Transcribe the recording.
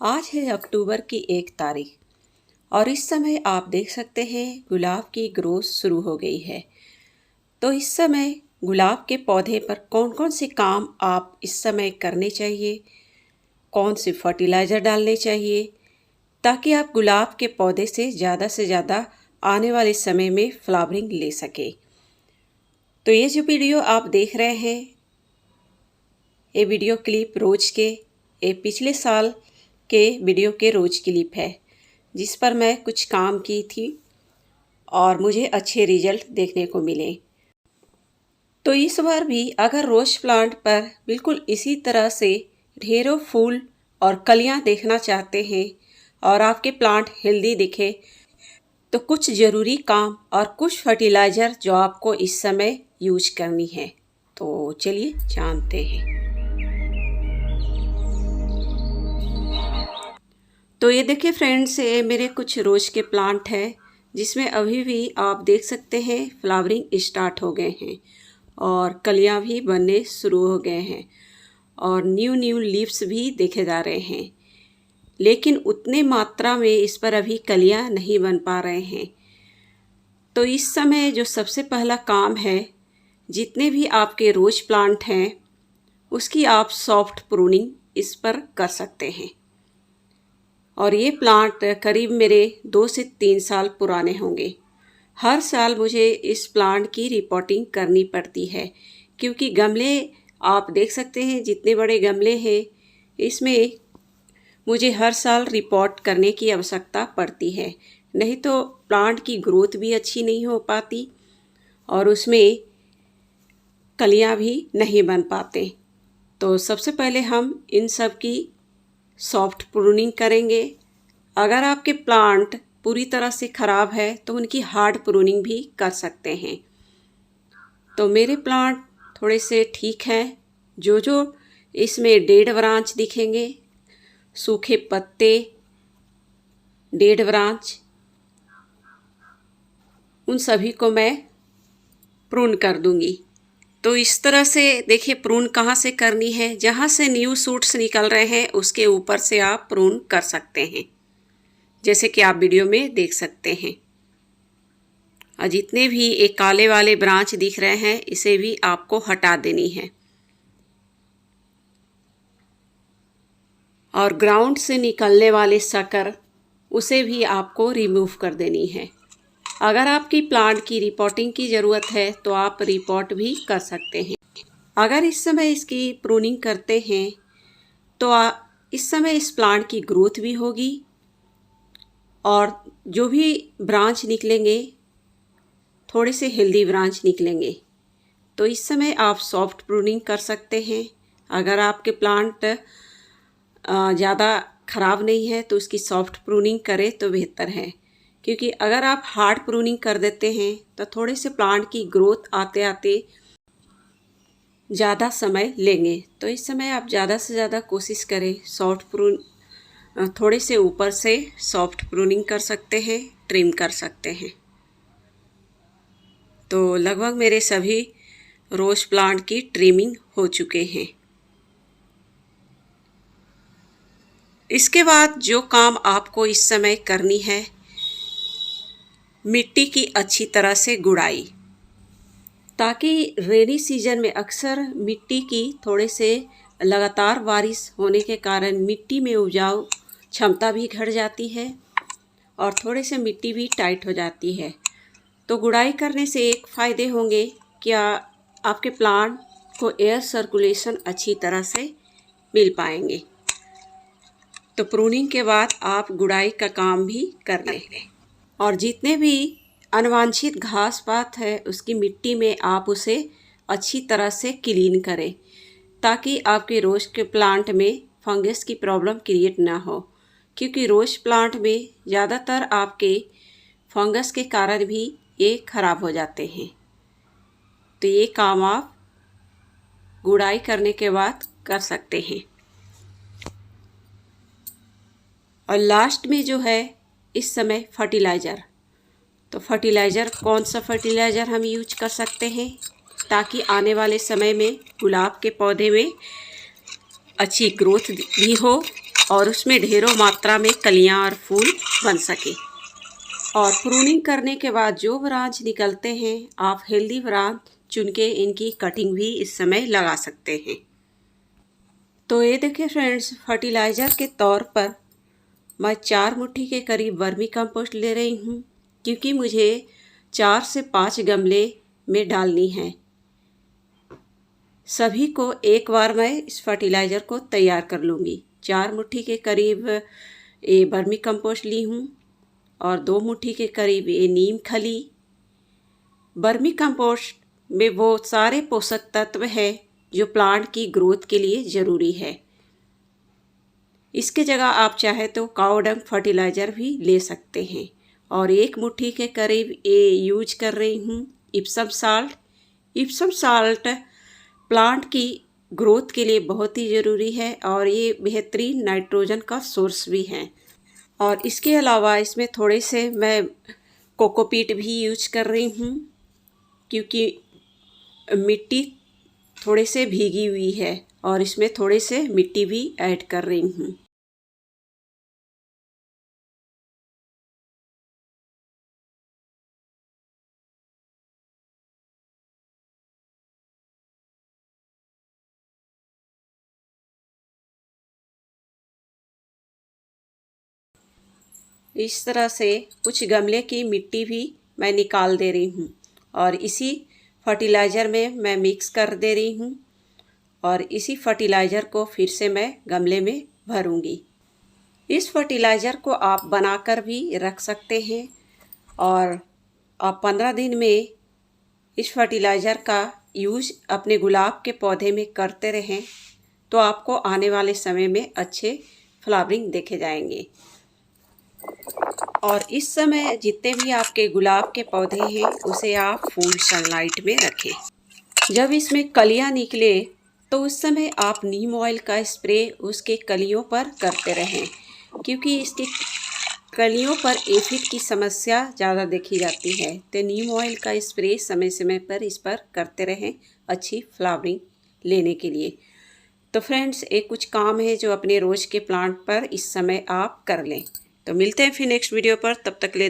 आज है अक्टूबर की 1 तारीख और इस समय आप देख सकते हैं गुलाब की ग्रोथ शुरू हो गई है। तो इस समय गुलाब के पौधे पर कौन कौन से काम आप इस समय करने चाहिए, कौन से फर्टिलाइज़र डालने चाहिए ताकि आप गुलाब के पौधे से ज़्यादा आने वाले समय में फ्लावरिंग ले सके। तो ये जो वीडियो आप देख रहे हैं, ये वीडियो क्लिप रोज के ये पिछले साल के वीडियो के रोज क्लिप है जिस पर मैं कुछ काम की थी और मुझे अच्छे रिजल्ट देखने को मिले। तो इस बार भी अगर रोज प्लांट पर बिल्कुल इसी तरह से ढेरों फूल और कलियां देखना चाहते हैं और आपके प्लांट हेल्दी दिखे तो कुछ ज़रूरी काम और कुछ फर्टिलाइज़र जो आपको इस समय यूज करनी है। तो चलिए जानते हैं। तो ये देखिए फ्रेंड्स, ये मेरे कुछ रोज़ के प्लांट हैं जिसमें अभी भी आप देख सकते हैं फ्लावरिंग स्टार्ट हो गए हैं और कलियां भी बनने शुरू हो गए हैं और न्यू लीव्स भी देखे जा रहे हैं, लेकिन उतने मात्रा में इस पर अभी कलियां नहीं बन पा रहे हैं। तो इस समय जो सबसे पहला काम है, जितने भी आपके रोज प्लांट हैं उसकी आप सॉफ्ट प्रूनिंग इस पर कर सकते हैं। और ये प्लांट करीब मेरे 2 से 3 साल पुराने होंगे। हर साल मुझे इस प्लांट की रिपोर्टिंग करनी पड़ती है क्योंकि गमले आप देख सकते हैं, जितने बड़े गमले हैं इसमें मुझे हर साल रिपोर्ट करने की आवश्यकता पड़ती है, नहीं तो प्लांट की ग्रोथ भी अच्छी नहीं हो पाती और उसमें कलियां भी नहीं बन पाते। तो सबसे पहले हम इन सब की सॉफ्ट प्रूनिंग करेंगे। अगर आपके प्लांट पूरी तरह से ख़राब है तो उनकी हार्ड प्रूनिंग भी कर सकते हैं। तो मेरे प्लांट थोड़े से ठीक हैं। जो इसमें डेड ब्रांच दिखेंगे, सूखे पत्ते, डेड ब्रांच, उन सभी को मैं प्रून कर दूंगी। तो इस तरह से देखिए प्रून कहाँ से करनी है, जहाँ से न्यू शूट्स निकल रहे हैं उसके ऊपर से आप प्रून कर सकते हैं, जैसे कि आप वीडियो में देख सकते हैं। और जितने भी एक काले वाले ब्रांच दिख रहे हैं इसे भी आपको हटा देनी है और ग्राउंड से निकलने वाले शकर उसे भी आपको रिमूव कर देनी है। अगर आपकी प्लांट की रिपोर्टिंग की ज़रूरत है तो आप रिपोर्ट भी कर सकते हैं। अगर इस समय इसकी प्रूनिंग करते हैं तो इस समय इस प्लांट की ग्रोथ भी होगी और जो भी ब्रांच निकलेंगे थोड़े से हेल्दी ब्रांच निकलेंगे। तो इस समय आप सॉफ्ट प्रूनिंग कर सकते हैं। अगर आपके प्लांट ज़्यादा ख़राब नहीं है तो उसकी सॉफ्ट प्रूनिंग करें तो बेहतर है, क्योंकि अगर आप हार्ड प्रूनिंग कर देते हैं तो थोड़े से प्लांट की ग्रोथ आते आते ज़्यादा समय लेंगे। तो इस समय आप ज़्यादा से ज़्यादा कोशिश करें थोड़े से ऊपर से सॉफ्ट प्रूनिंग कर सकते हैं, ट्रिम कर सकते हैं। तो लगभग मेरे सभी रोज प्लांट की ट्रिमिंग हो चुके हैं। इसके बाद जो काम आपको इस समय करनी है, मिट्टी की अच्छी तरह से गुड़ाई, ताकि रेनी सीजन में अक्सर मिट्टी की थोड़े से लगातार बारिश होने के कारण मिट्टी में उपजाऊ क्षमता भी घट जाती है और थोड़े से मिट्टी भी टाइट हो जाती है। तो गुड़ाई करने से एक फ़ायदे होंगे कि आपके प्लांट को एयर सर्कुलेशन अच्छी तरह से मिल पाएंगे। तो प्रूनिंग के बाद आप गुड़ाई का काम भी कर लेंगे और जितने भी अनवांछित घास पात है उसकी मिट्टी में आप उसे अच्छी तरह से क्लीन करें ताकि आपके रोज के प्लांट में फंगस की प्रॉब्लम क्रिएट ना हो, क्योंकि रोज प्लांट में ज़्यादातर आपके फंगस के कारण भी ये ख़राब हो जाते हैं। तो ये काम आप गुड़ाई करने के बाद कर सकते हैं। और लास्ट में जो है इस समय फर्टिलाइज़र, तो फर्टिलाइज़र कौन सा फर्टिलाइज़र हम यूज कर सकते हैं ताकि आने वाले समय में गुलाब के पौधे में अच्छी ग्रोथ भी हो और उसमें ढेरों मात्रा में कलियां और फूल बन सके। और प्रूनिंग करने के बाद जो ब्रांच निकलते हैं, आप हेल्दी ब्रांच चुन के इनकी कटिंग भी इस समय लगा सकते हैं। तो ये देखिए फ्रेंड्स, फर्टिलाइज़र के तौर पर मैं 4 मुट्ठी के करीब वर्मी कंपोस्ट ले रही हूँ, क्योंकि मुझे 4 से 5 गमले में डालनी है। सभी को एक बार मैं इस फर्टिलाइज़र को तैयार कर लूँगी। 4 मुट्ठी के करीब ये वर्मी कंपोस्ट ली हूँ और 2 मुट्ठी के करीब ये नीम खली। वर्मी कंपोस्ट में वो सारे पोषक तत्व है जो प्लांट की ग्रोथ के लिए ज़रूरी है। इसके जगह आप चाहे तो काऊ डंग फर्टिलाइज़र भी ले सकते हैं। और 1 मुट्ठी के करीब ये यूज कर रही हूँ Epson salt. Epson salt plant की ग्रोथ के लिए बहुत ही ज़रूरी है और ये बेहतरीन नाइट्रोजन का सोर्स भी है। और इसके अलावा इसमें थोड़े से मैं कोकोपीट भी यूज कर रही हूँ, क्योंकि मिट्टी थोड़े से भीगी हुई है और इसमें थोड़े से मिट्टी भी ऐड कर रही हूँ। इस तरह से कुछ गमले की मिट्टी भी मैं निकाल दे रही हूँ और इसी फर्टिलाइज़र में मैं मिक्स कर दे रही हूँ और इसी फर्टिलाइज़र को फिर से मैं गमले में भरूँगी। इस फर्टिलाइज़र को आप बनाकर भी रख सकते हैं और आप 15 दिन में इस फर्टिलाइज़र का यूज अपने गुलाब के पौधे में करते रहें तो आपको आने वाले समय में अच्छे फ्लावरिंग देखे जाएंगे। और इस समय जितने भी आपके गुलाब के पौधे हैं उसे आप फुल सनलाइट में रखें। जब इसमें कलियां निकले तो उस समय आप नीम ऑयल का स्प्रे उसके कलियों पर करते रहें, क्योंकि इसके कलियों पर एफिड की समस्या ज़्यादा देखी जाती है। तो नीम ऑयल का स्प्रे समय समय पर इस पर करते रहें अच्छी फ्लावरिंग लेने के लिए। तो फ्रेंड्स, एक कुछ काम है जो अपने रोज़ के प्लांट पर इस समय आप कर लें। तो मिलते हैं फिर नेक्स्ट वीडियो पर, तब तक ले